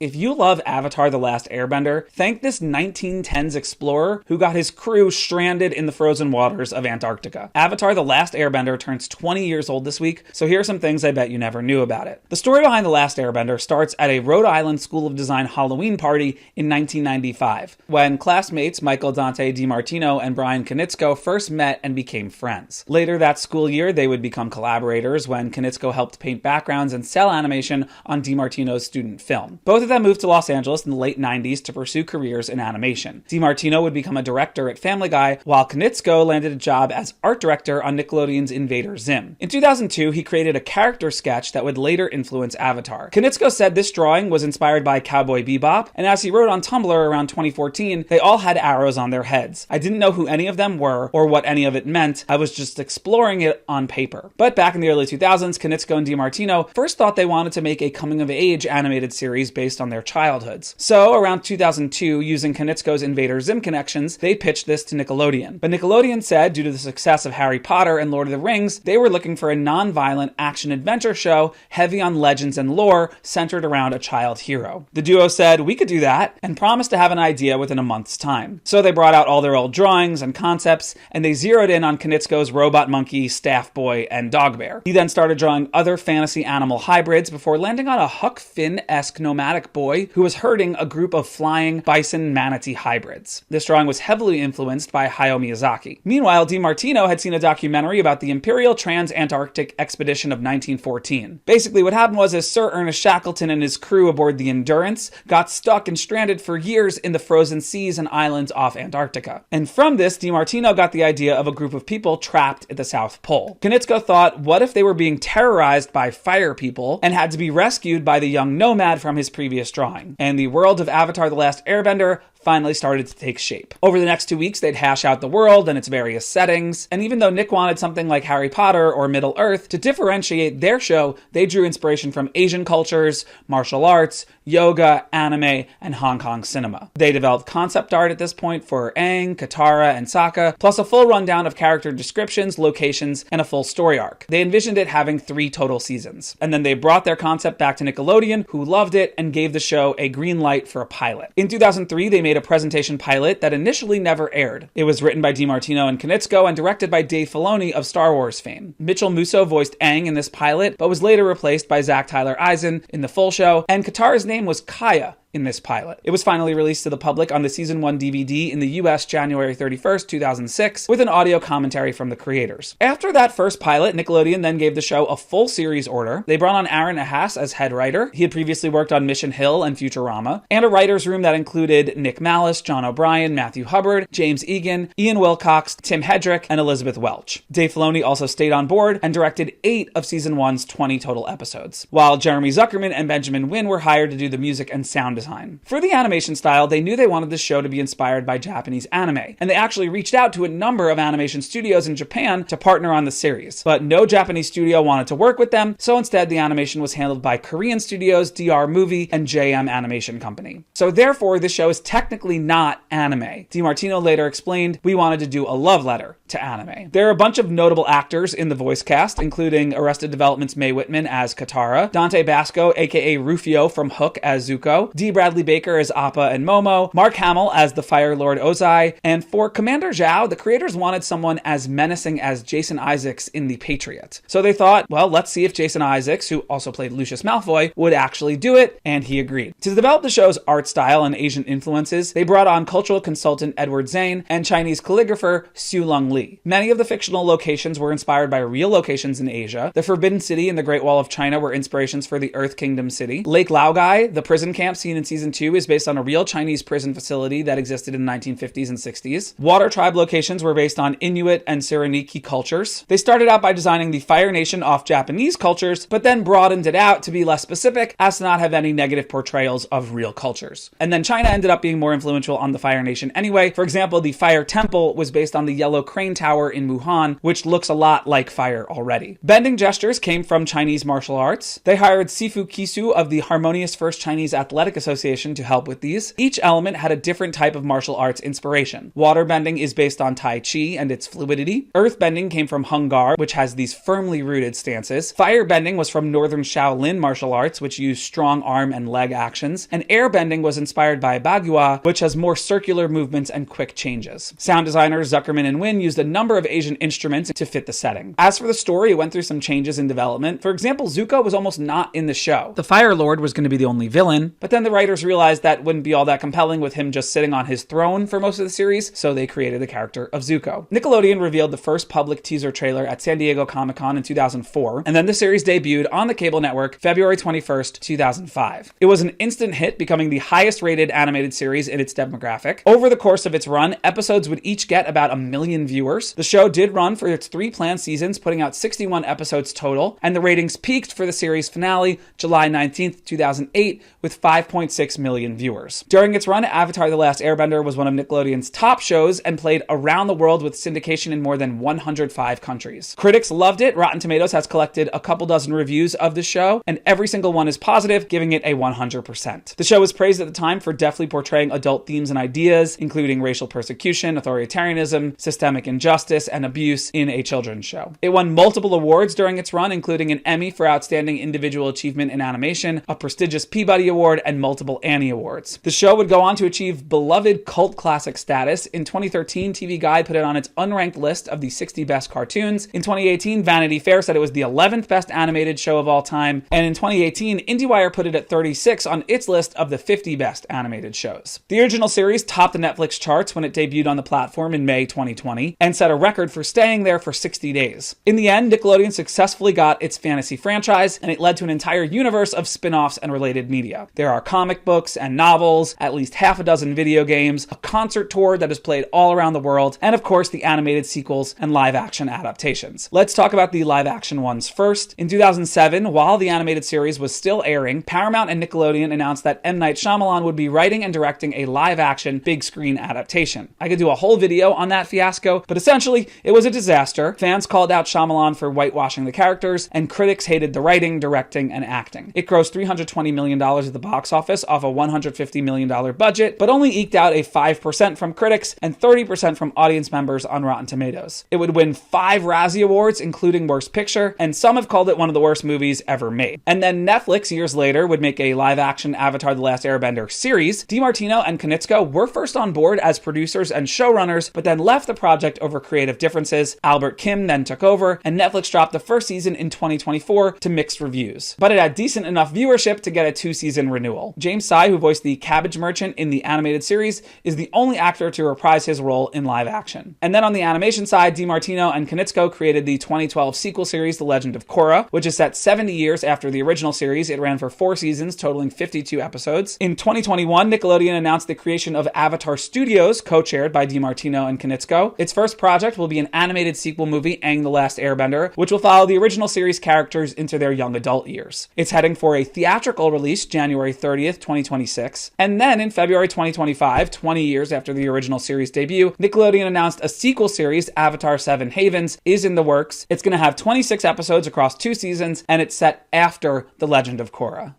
If you love Avatar: The Last Airbender, thank this 1910s explorer who got his crew stranded in the frozen waters of Antarctica. Avatar: The Last Airbender turns 20 years old this week, so here are some things I bet you never knew about it. The story behind The Last Airbender starts at a Rhode Island School of Design Halloween party in 1995, when classmates Michael, Dante, DiMartino, and Bryan Konietzko first met and became friends. Later that school year, they would become collaborators when Konietzko helped paint backgrounds and sell animation on DiMartino's student film. Both of them moved to Los Angeles in the late 90s to pursue careers in animation. DiMartino would become a director at Family Guy, while Konietzko landed a job as art director on Nickelodeon's Invader Zim. In 2002, he created a character sketch that would later influence Avatar. Konietzko said this drawing was inspired by Cowboy Bebop, and as he wrote on Tumblr around 2014, they all had arrows on their heads. I didn't know who any of them were or what any of it meant. I was just exploring it on paper. But back in the early 2000s, Konietzko and DiMartino first thought they wanted to make a coming-of-age animated series based on their childhoods. So, around 2002, using Konietzko's Invader Zim connections, they pitched this to Nickelodeon. But Nickelodeon said, due to the success of Harry Potter and Lord of the Rings, they were looking for a non-violent action-adventure show heavy on legends and lore centered around a child hero. The duo said, we could do that, and promised to have an idea within a month's time. So they brought out all their old drawings and concepts, and they zeroed in on Konietzko's robot monkey, staff boy, and dog bear. He then started drawing other fantasy animal hybrids before landing on a Huck Finn-esque nomadic boy who was herding a group of flying bison manatee hybrids. This drawing was heavily influenced by Hayao Miyazaki. Meanwhile, DiMartino had seen a documentary about the Imperial Trans-Antarctic Expedition of 1914. Basically, what happened was Sir Ernest Shackleton and his crew aboard the Endurance got stuck and stranded for years in the frozen seas and islands off Antarctica. And from this, DiMartino got the idea of a group of people trapped at the South Pole. Konietzko thought, what if they were being terrorized by fire people and had to be rescued by the young nomad from his previous drawing? And the world of Avatar: The Last Airbender finally started to take shape. Over the next 2 weeks, they'd hash out the world and its various settings, and even though Nick wanted something like Harry Potter or Middle-earth, to differentiate their show, they drew inspiration from Asian cultures, martial arts, yoga, anime, and Hong Kong cinema. They developed concept art at this point for Aang, Katara, and Sokka, plus a full rundown of character descriptions, locations, and a full story arc. They envisioned it having 3 total seasons. And then they brought their concept back to Nickelodeon, who loved it and gave the show a green light for a pilot. In 2003, they made a presentation pilot that initially never aired. It was written by DiMartino and Konietzko and directed by Dave Filoni of Star Wars fame. Mitchell Musso voiced Aang in this pilot, but was later replaced by Zach Tyler Eisen in the full show, and Katara's name was Kaya in this pilot. It was finally released to the public on the Season 1 DVD in the US January 31st, 2006, with an audio commentary from the creators. After that first pilot, Nickelodeon then gave the show a full series order. They brought on Aaron Ahas as head writer. He had previously worked on Mission Hill and Futurama, and a writer's room that included Nick Malice, John O'Brien, Matthew Hubbard, James Egan, Ian Wilcox, Tim Hedrick, and Elizabeth Welch. Dave Filoni also stayed on board and directed 8 of Season 1's 20 total episodes, while Jeremy Zuckerman and Benjamin Wynn were hired to do the music and sound design. For the animation style, they knew they wanted the show to be inspired by Japanese anime, and they actually reached out to a number of animation studios in Japan to partner on the series. But no Japanese studio wanted to work with them, so instead the animation was handled by Korean studios, DR Movie, and JM Animation Company. So therefore, this show is technically not anime. DiMartino later explained, we wanted to do a love letter to anime. There are a bunch of notable actors in the voice cast, including Arrested Development's Mae Whitman as Katara, Dante Basco, aka Rufio from Hook as Zuko, D. Bradley Baker as Appa and Momo, Mark Hamill as the Fire Lord Ozai, and for Commander Zhao, the creators wanted someone as menacing as Jason Isaacs in The Patriot. So they thought, well, let's see if Jason Isaacs, who also played Lucius Malfoy, would actually do it, and he agreed. To develop the show's art style and Asian influences, they brought on cultural consultant Edward Zane and Chinese calligrapher Xu Lung Li. Many of the fictional locations were inspired by real locations in Asia. The Forbidden City and the Great Wall of China were inspirations for the Earth Kingdom City. Lake Laogai, the prison camp seen in Season 2, is based on a real Chinese prison facility that existed in the 1950s and 60s. Water tribe locations were based on Inuit and Sereniki cultures. They started out by designing the Fire Nation off Japanese cultures, but then broadened it out to be less specific as to not have any negative portrayals of real cultures. And then China ended up being more influential on the Fire Nation anyway. For example, the Fire Temple was based on the Yellow Crane Tower in Wuhan, which looks a lot like fire already. Bending gestures came from Chinese martial arts. They hired Sifu Kisu of the Harmonious First Chinese Athletic Association Association to help with these. Each element had a different type of martial arts inspiration. Waterbending is based on Tai Chi and its fluidity. Earthbending came from Hung Gar, which has these firmly rooted stances. Firebending was from Northern Shaolin martial arts, which use strong arm and leg actions. And airbending was inspired by Bagua, which has more circular movements and quick changes. Sound designers Zuckerman and Wynn used a number of Asian instruments to fit the setting. As for the story, it went through some changes in development. For example, Zuko was almost not in the show. The Fire Lord was going to be the only villain, but then the writers realized that wouldn't be all that compelling with him just sitting on his throne for most of the series, so they created the character of Zuko. Nickelodeon revealed the first public teaser trailer at San Diego Comic-Con in 2004, and then the series debuted on the cable network February 21st, 2005. It was an instant hit, becoming the highest rated animated series in its demographic. Over the course of its run, episodes would each get about 1 million viewers. The show did run for its 3 planned seasons, putting out 61 episodes total, and the ratings peaked for the series finale July 19th, 2008, with 5.6 million viewers. During its run, Avatar: The Last Airbender was one of Nickelodeon's top shows and played around the world with syndication in more than 105 countries. Critics loved it. Rotten Tomatoes has collected a couple dozen reviews of the show, and every single one is positive, giving it a 100%. The show was praised at the time for deftly portraying adult themes and ideas, including racial persecution, authoritarianism, systemic injustice, and abuse in a children's show. It won multiple awards during its run, including an Emmy for Outstanding Individual Achievement in Animation, a prestigious Peabody Award, and multiple Annie Awards. The show would go on to achieve beloved cult classic status. In 2013, TV Guide put it on its unranked list of the 60 best cartoons. In 2018, Vanity Fair said it was the 11th best animated show of all time. And in 2018, Indiewire put it at 36 on its list of the 50 best animated shows. The original series topped the Netflix charts when it debuted on the platform in May 2020 and set a record for staying there for 60 days. In the end, Nickelodeon successfully got its fantasy franchise, and it led to an entire universe of spin-offs and related media. There are comic books and novels, at least half a dozen video games, a concert tour that is played all around the world, and of course the animated sequels and live-action adaptations. Let's talk about the live-action ones first. In 2007, while the animated series was still airing, Paramount and Nickelodeon announced that M. Night Shyamalan would be writing and directing a live-action big-screen adaptation. I could do a whole video on that fiasco, but essentially, it was a disaster. Fans called out Shyamalan for whitewashing the characters, and critics hated the writing, directing, and acting. It grossed $320 million at the box office off a $150 million budget, but only eked out a 5% from critics and 30% from audience members on Rotten Tomatoes. It would win 5 Razzie Awards, including Worst Picture, and some have called it one of the worst movies ever made. And then Netflix, years later, would make a live-action Avatar: The Last Airbender series. DiMartino and Konietzko were first on board as producers and showrunners, but then left the project over creative differences. Albert Kim then took over, and Netflix dropped the first season in 2024 to mixed reviews. But it had decent enough viewership to get a 2-season renewal. James Tsai, who voiced the Cabbage Merchant in the animated series, is the only actor to reprise his role in live action. And then on the animation side, DiMartino and Konietzko created the 2012 sequel series, The Legend of Korra, which is set 70 years after the original series. It ran for 4 seasons, totaling 52 episodes. In 2021, Nickelodeon announced the creation of Avatar Studios, co-chaired by DiMartino and Konietzko. Its first project will be an animated sequel movie, Aang the Last Airbender, which will follow the original series characters into their young adult years. It's heading for a theatrical release January 30th, 2026. And then in February 2025, 20 years after the original series debut, Nickelodeon announced a sequel series, Avatar 7 Havens, is in the works. It's going to have 26 episodes across 2 seasons, and it's set after The Legend of Korra.